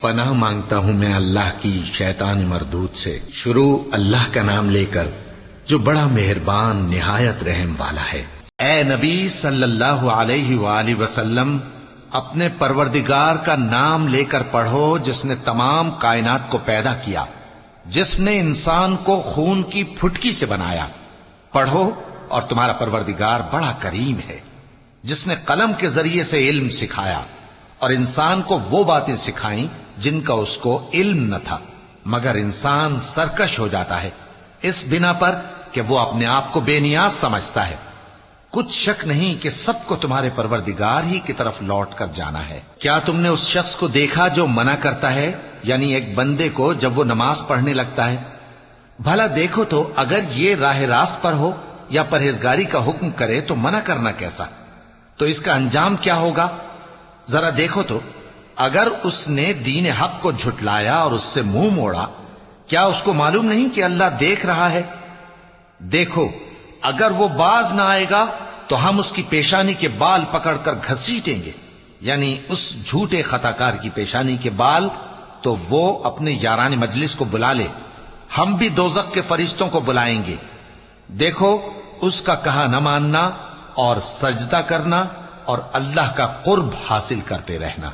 پناہ مانگتا ہوں میں اللہ کی شیطان مردود سے۔ شروع اللہ کا نام لے کر جو بڑا مہربان نہایت رحم والا ہے۔ اے نبی صلی اللہ علیہ وآلہ وسلم، اپنے پروردگار کا نام لے کر پڑھو جس نے تمام کائنات کو پیدا کیا، جس نے انسان کو خون کی پھٹکی سے بنایا۔ پڑھو اور تمہارا پروردگار بڑا کریم ہے، جس نے قلم کے ذریعے سے علم سکھایا اور انسان کو وہ باتیں سکھائیں جن کا اس کو علم نہ تھا، مگر انسان سرکش ہو جاتا ہے اس بنا پر کہ وہ اپنے آپ کو بے نیاز سمجھتا ہے۔ کچھ شک نہیں کہ سب کو تمہارے پروردگار ہی کی طرف لوٹ کر جانا ہے۔ کیا تم نے اس شخص کو دیکھا جو منع کرتا ہے، یعنی ایک بندے کو جب وہ نماز پڑھنے لگتا ہے؟ بھلا دیکھو تو اگر یہ راہ راست پر ہو یا پرہیزگاری کا حکم کرے تو منع کرنا کیسا؟ تو اس کا انجام کیا ہوگا؟ ذرا دیکھو تو اگر اس نے دین حق کو جھٹلایا اور اس سے منہ موڑا، کیا اس کو معلوم نہیں کہ اللہ دیکھ رہا ہے؟ دیکھو اگر وہ باز نہ آئے گا تو ہم اس کی پیشانی کے بال پکڑ کر گھسیٹیں گے، یعنی اس جھوٹے خطاکار کی پیشانی کے بال، تو وہ اپنے یاران مجلس کو بلا لے، ہم بھی دوزخ کے فرشتوں کو بلائیں گے۔ دیکھو اس کا کہا نہ ماننا اور سجدہ کرنا اور اللہ کا قرب حاصل کرتے رہنا۔